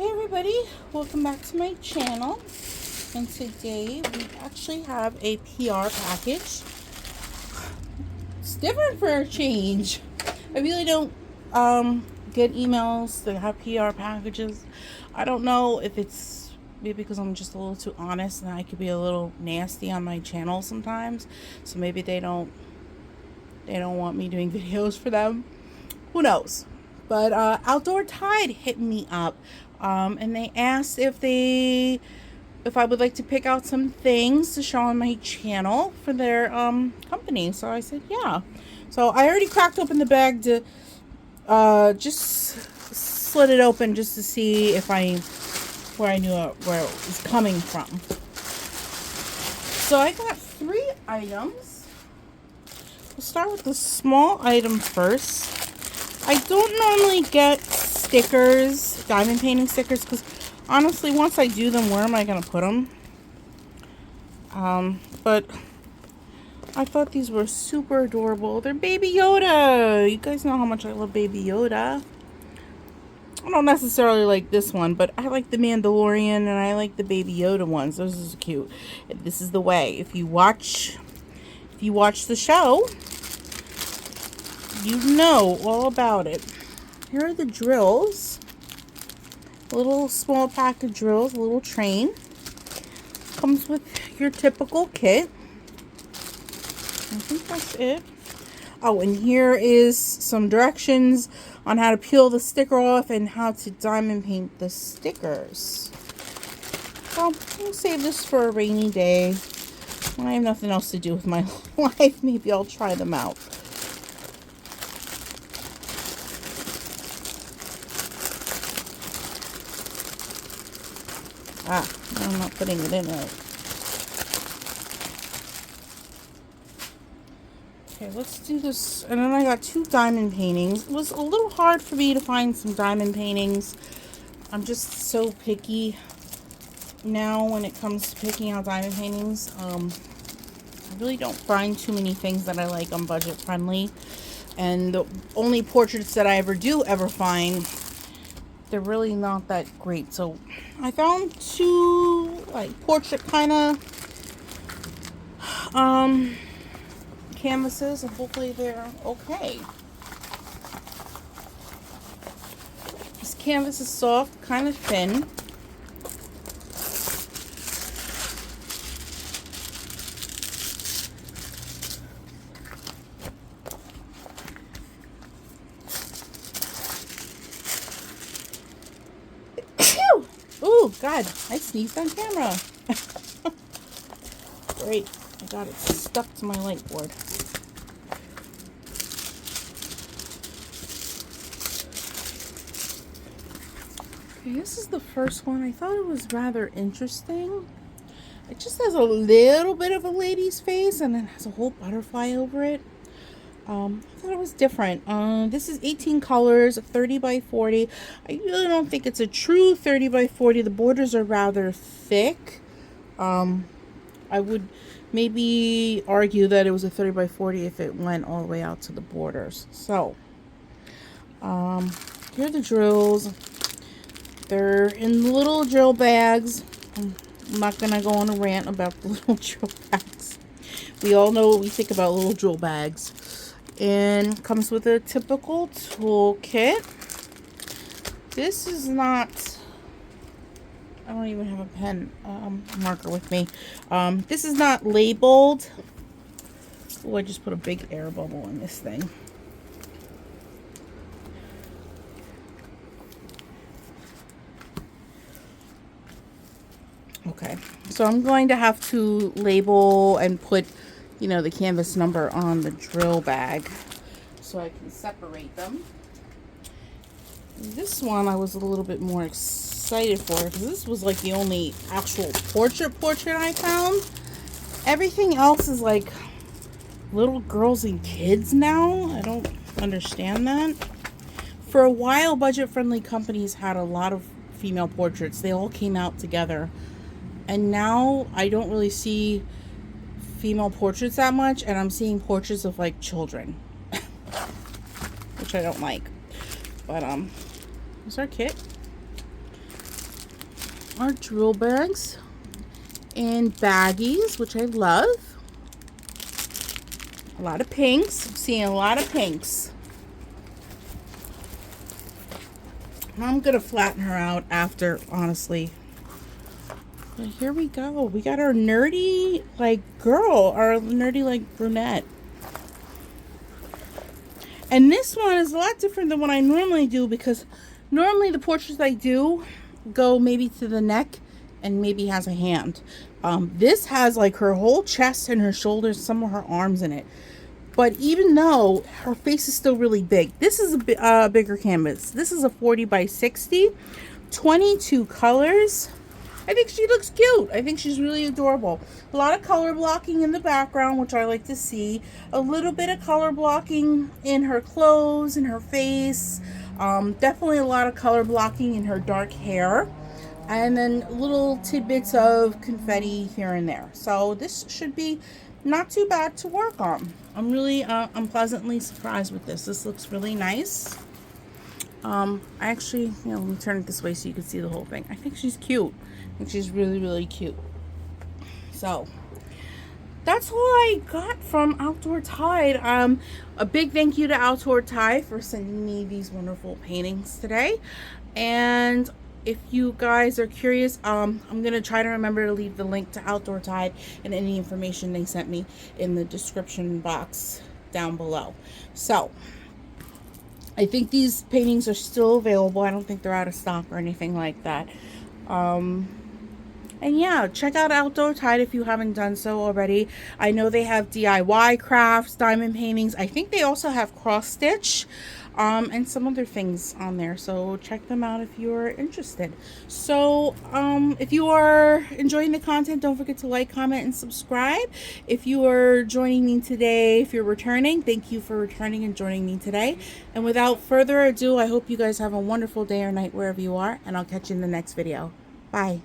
Hey everybody, welcome back to my channel, and today we actually have a PR package. It's different for a change. I really don't get emails that have PR packages. I don't know if it's maybe because I'm just a little too honest and I could be a little nasty on my channel sometimes, so maybe they don't want me doing videos for them. Who knows? But Outdoor Tide hit me up, and they asked if I would like to pick out some things to show on my channel for their company. So I said yeah. So I already cracked open the bag to just slit it open just to see if where I knew where it was coming from. So I got 3 items. We'll start with the small item first. I don't normally get stickers, diamond painting stickers, because honestly, once I do them, where am I going to put them? But I thought these were super adorable. They're Baby Yoda. You guys know how much I love Baby Yoda. I don't necessarily like this one, but I like the Mandalorian and I like the Baby Yoda ones. Those are cute. This is the way. If you watch the show, you know all about it. Here are the drills. A little small pack of drills, a little train. Comes with your typical kit. I think that's it. Oh, and here is some directions on how to peel the sticker off and how to diamond paint the stickers. Well, I'll save this for a rainy day. When I have nothing else to do with my life, maybe I'll try them out. I'm not putting it in right. Okay, let's do this. And then I got 2 diamond paintings. It was a little hard for me to find some diamond paintings. I'm just so picky now when it comes to picking out diamond paintings. I really don't find too many things that I like on budget friendly. And the only portraits that I ever find, they're really not that great. So I found 2 like portrait kind of canvases, and hopefully they're okay. This canvas is soft, kind of thin. Oh God, I sneezed on camera. Great, I got it stuck to my light board. Okay, this is the first one. I thought it was rather interesting. It just has a little bit of a lady's face and it has a whole butterfly over it. I thought it was different. This is 18 colors, 30 by 40. I really don't think it's a true 30 by 40. The borders are rather thick. I would maybe argue that it was a 30 by 40 if it went all the way out to the borders. So, here are the drills. They're in little drill bags. I'm not going to go on a rant about the little drill bags. We all know what we think about little drill bags. And comes with a typical toolkit. This is not, I don't even have a pen marker with me. This is not labeled. Oh, I just put a big air bubble in this thing. Okay, so I'm going to have to label and put, you know, the canvas number on the drill bag so I can separate them. This one I was a little bit more excited for because this was like the only actual portrait I found. Everything else is like little girls and kids now. I don't understand that. For a while, budget-friendly companies had a lot of female portraits. They all came out together. And now I don't really see female portraits that much, and I'm seeing portraits of like children, which I don't like. But here's our kit. are drill bags and baggies, which I love. A lot of pinks. I'm seeing a lot of pinks. I'm gonna flatten her out after, honestly. But here we go. We got our nerdy like girl, our nerdy like brunette. And this one is a lot different than what I normally do, because normally the portraits I do go maybe to the neck and maybe has a hand. This has like her whole chest and her shoulders, some of her arms in it. But even though her face is still really big, this is a bigger canvas. This is a 40 by 60, 22 colors. I think she looks cute. I think she's really adorable. A lot of color blocking in the background, which I like to see. A little bit of color blocking in her clothes, in her face. Definitely a lot of color blocking in her dark hair. And then little tidbits of confetti here and there. So this should be not too bad to work on. I'm pleasantly surprised with this. This looks really nice. I actually, let me turn it this way so you can see the whole thing. I think she's cute. I think she's really, really cute. So that's all I got from Outdoor Tide. A big thank you to Outdoor Tide for sending me these wonderful paintings today. And if you guys are curious, I'm gonna try to remember to leave the link to Outdoor Tide and any information they sent me in the description box down below. So I think these paintings are still available. I don't think they're out of stock or anything like that. And yeah, check out Outdoor Tide if you haven't done so already. I know they have DIY crafts, diamond paintings. I think they also have cross stitch, and some other things on there. So check them out if you're interested. So if you are enjoying the content, don't forget to like, comment, and subscribe. If you are joining me today, if you're returning, thank you for returning and joining me today. And without further ado, I hope you guys have a wonderful day or night wherever you are, and I'll catch you in the next video. Bye.